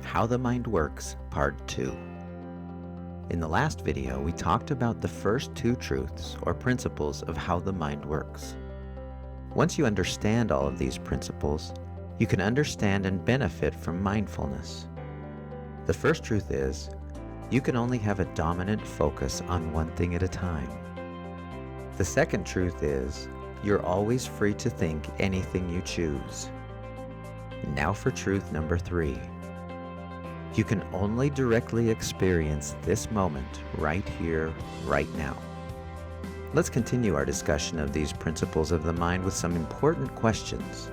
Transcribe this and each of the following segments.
How the Mind Works, Part 2. In the last video, we talked about the first two truths or principles of how the mind works. Once you understand all of these principles, you can understand and benefit from mindfulness. The first truth is, you can only have a dominant focus on one thing at a time. The second truth is, you're always free to think anything you choose. Now for truth number 3. You can only directly experience this moment right here, right now. Let's continue our discussion of these principles of the mind with some important questions.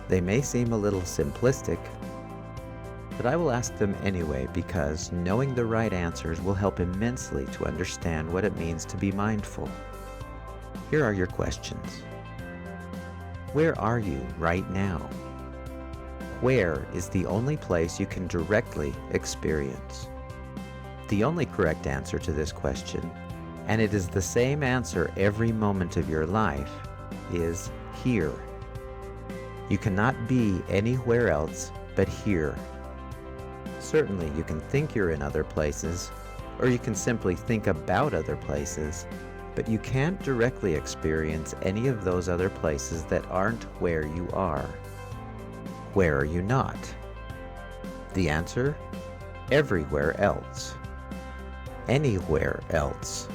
They may seem a little simplistic, but I will ask them anyway because knowing the right answers will help immensely to understand what it means to be mindful. Here are your questions. Where are you right now? Where is the only place you can directly experience? The only correct answer to this question, and it is the same answer every moment of your life, is here. You cannot be anywhere else but here. Certainly you can think you're in other places, or you can simply think about other places, but you can't directly experience any of those other places that aren't where you are. Where are you not? The answer? Everywhere else. Anywhere else.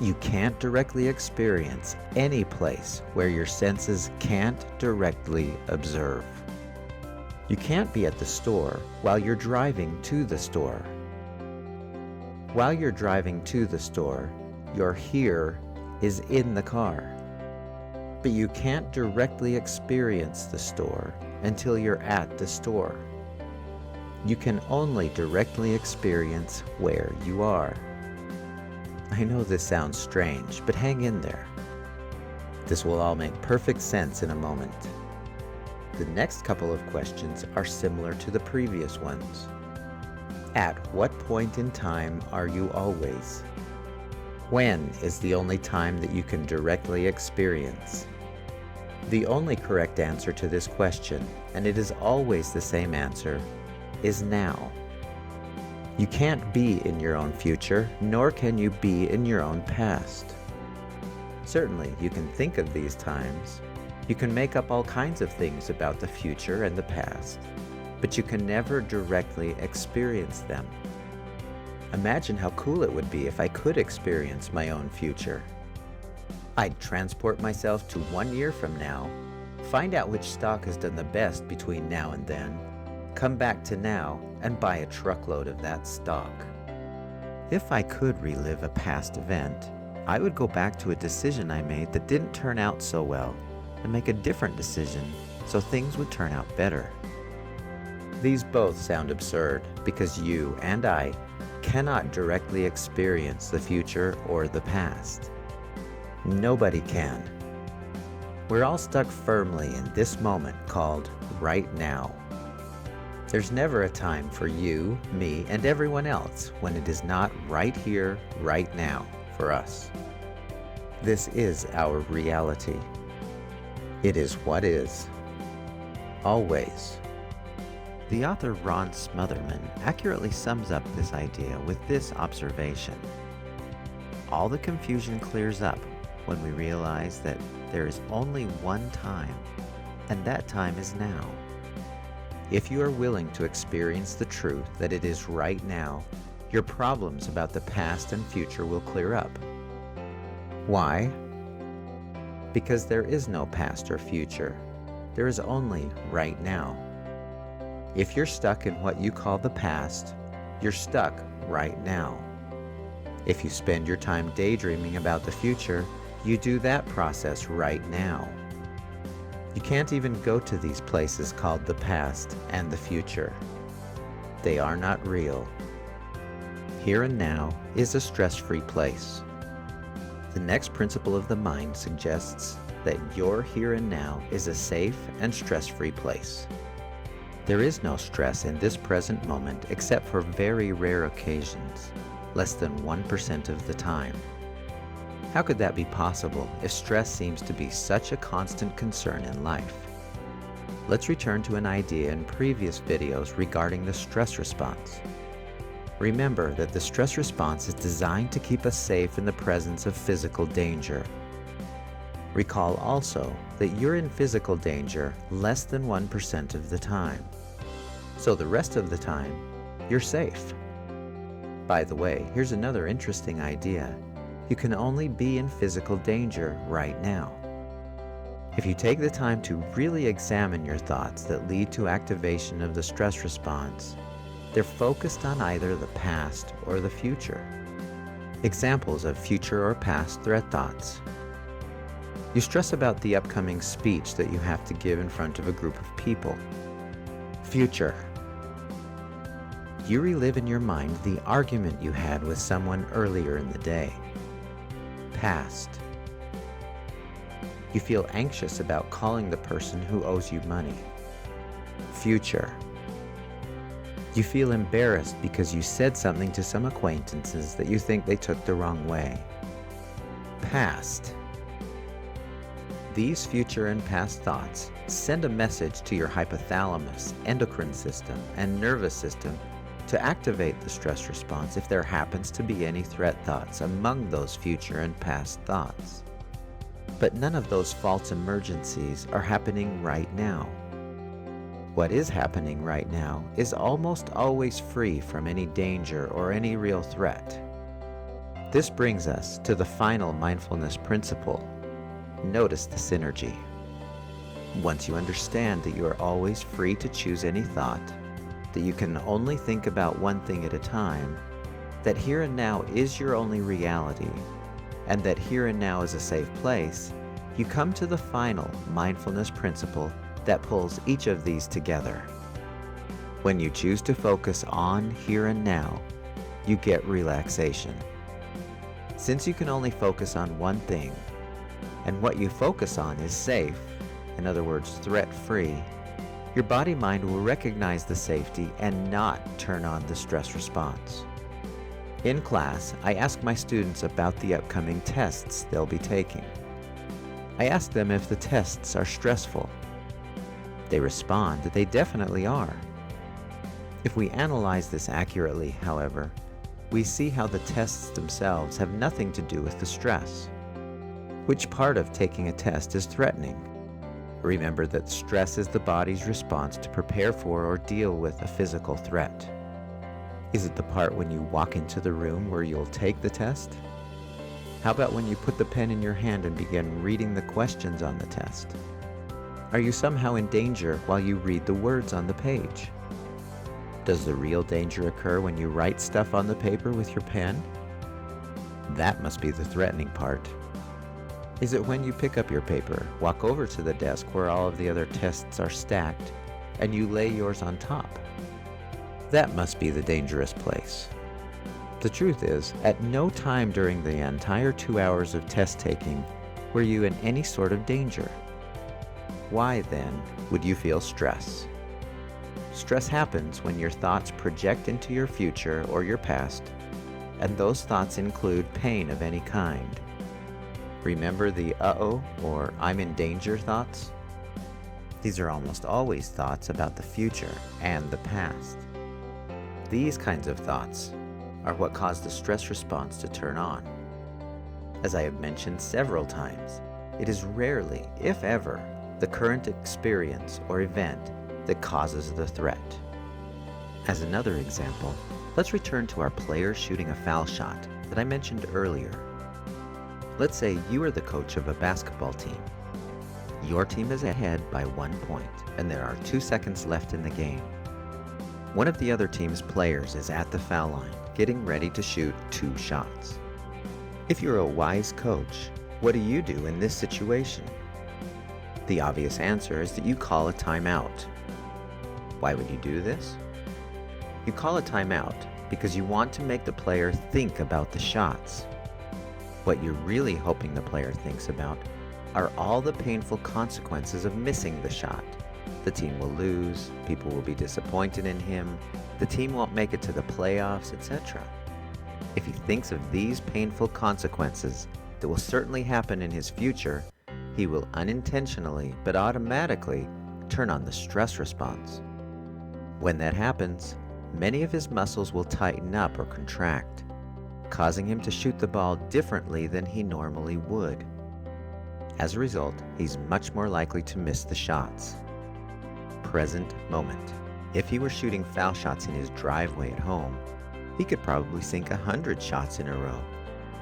You can't directly experience any place where your senses can't directly observe. You can't be at the store while you're driving to the store. While you're driving to the store, your here is in the car. But you can't directly experience the store until you're at the store. You can only directly experience where you are. I know this sounds strange, but hang in there. This will all make perfect sense in a moment. The next couple of questions are similar to the previous ones. At what point in time are you always? When is the only time that you can directly experience? The only correct answer to this question, and it is always the same answer, is now. You can't be in your own future, nor can you be in your own past. Certainly, you can think of these times. You can make up all kinds of things about the future and the past, but you can never directly experience them. Imagine how cool it would be if I could experience my own future. I'd transport myself to 1 year from now, find out which stock has done the best between now and then, come back to now, and buy a truckload of that stock. If I could relive a past event, I would go back to a decision I made that didn't turn out so well and make a different decision so things would turn out better. These both sound absurd because you and I cannot directly experience the future or the past. Nobody can. We're all stuck firmly in this moment called right now. There's never a time for you, me, and everyone else when it is not right here, right now for us. This is our reality. It is what is. Always. The author Ron Smotherman accurately sums up this idea with this observation. All the confusion clears up when we realize that there is only one time, and that time is now. If you are willing to experience the truth that it is right now, your problems about the past and future will clear up. Why? Because there is no past or future. There is only right now. If you're stuck in what you call the past, you're stuck right now. If you spend your time daydreaming about the future, you do that process right now. You can't even go to these places called the past and the future. They are not real. Here and now is a stress-free place. The next principle of the mind suggests that your here and now is a safe and stress-free place. There is no stress in this present moment except for very rare occasions, less than 1% of the time. How could that be possible if stress seems to be such a constant concern in life? let's return to an idea in previous videos regarding the stress response. Remember that the stress response is designed to keep us safe in the presence of physical danger. Recall also that you're in physical danger less than 1% of the time. So the rest of the time, you're safe. By the way, here's another interesting idea. You can only be in physical danger right now. If you take the time to really examine your thoughts that lead to activation of the stress response, they're focused on either the past or the future. Examples of future or past threat thoughts. You stress about the upcoming speech that you have to give in front of a group of people. Future. You relive in your mind the argument you had with someone earlier in the day. Past. You feel anxious about calling the person who owes you money. Future. You feel embarrassed because you said something to some acquaintances that you think they took the wrong way. Past. These future and past thoughts send a message to your hypothalamus, endocrine system, and nervous system to activate the stress response if there happens to be any threat thoughts among those future and past thoughts. But none of those false emergencies are happening right now. What is happening right now is almost always free from any danger or any real threat. This brings us to the final mindfulness principle. Notice the synergy. Once you understand that you are always free to choose any thought, that you can only think about one thing at a time, that here and now is your only reality, and that here and now is a safe place, you come to the final mindfulness principle that pulls each of these together. When you choose to focus on here and now, you get relaxation. Since you can only focus on one thing, and what you focus on is safe, in other words, threat-free, your body-mind will recognize the safety and not turn on the stress response. In class, I ask my students about the upcoming tests they'll be taking. I ask them if the tests are stressful. They respond that they definitely are. If we analyze this accurately, however, we see how the tests themselves have nothing to do with the stress. Which part of taking a test is threatening? Remember that stress is the body's response to prepare for or deal with a physical threat. Is it the part when you walk into the room where you'll take the test? How about when you put the pen in your hand and begin reading the questions on the test? Are you somehow in danger while you read the words on the page? Does the real danger occur when you write stuff on the paper with your pen? That must be the threatening part. Is it when you pick up your paper, walk over to the desk where all of the other tests are stacked, and you lay yours on top? That must be the dangerous place. The truth is, at no time during the entire 2 hours of test taking were you in any sort of danger. Why, then, would you feel stress? Stress happens when your thoughts project into your future or your past, and those thoughts include pain of any kind. Remember the uh-oh or I'm in danger thoughts? These are almost always thoughts about the future and the past. These kinds of thoughts are what cause the stress response to turn on. As I have mentioned several times, it is rarely, if ever, the current experience or event that causes the threat. As another example, let's return to our player shooting a foul shot that I mentioned earlier. Let's say you are the coach of a basketball team. Your team is ahead by 1 point, and there are 2 seconds left in the game. One of the other team's players is at the foul line, getting ready to shoot 2 shots. If you're a wise coach, what do you do in this situation? The obvious answer is that you call a timeout. Why would you do this? You call a timeout because you want to make the player think about the shots. What you're really hoping the player thinks about are all the painful consequences of missing the shot. The team will lose, people will be disappointed in him, the team won't make it to the playoffs, etc. If he thinks of these painful consequences that will certainly happen in his future, he will unintentionally but automatically turn on the stress response. When that happens, many of his muscles will tighten up or contract, causing him to shoot the ball differently than he normally would. As a result, he's much more likely to miss the shots. Present moment. If he were shooting foul shots in his driveway at home, he could probably sink 100 shots in a row,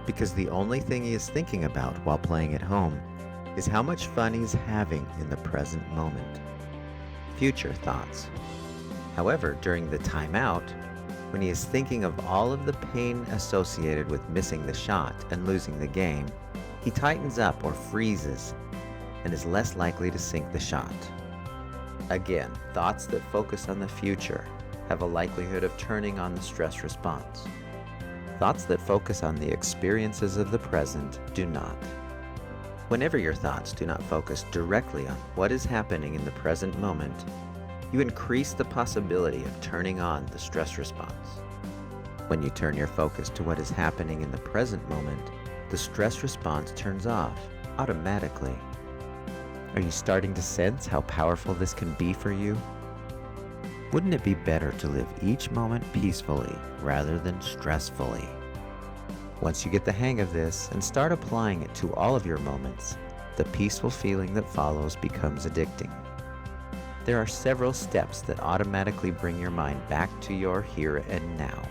because the only thing he is thinking about while playing at home is how much fun he's having in the present moment. Future thoughts. However, during the timeout, when he is thinking of all of the pain associated with missing the shot and losing the game, he tightens up or freezes and is less likely to sink the shot. Again, thoughts that focus on the future have a likelihood of turning on the stress response. Thoughts that focus on the experiences of the present do not. Whenever your thoughts do not focus directly on what is happening in the present moment, you increase the possibility of turning on the stress response. When you turn your focus to what is happening in the present moment, the stress response turns off automatically. Are you starting to sense how powerful this can be for you? Wouldn't it be better to live each moment peacefully rather than stressfully? Once you get the hang of this and start applying it to all of your moments, the peaceful feeling that follows becomes addicting. There are several steps that automatically bring your mind back to your here and now.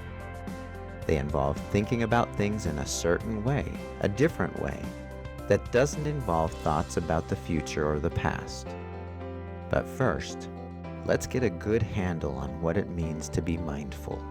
They involve thinking about things in a certain way, a different way, that doesn't involve thoughts about the future or the past. But first, let's get a good handle on what it means to be mindful.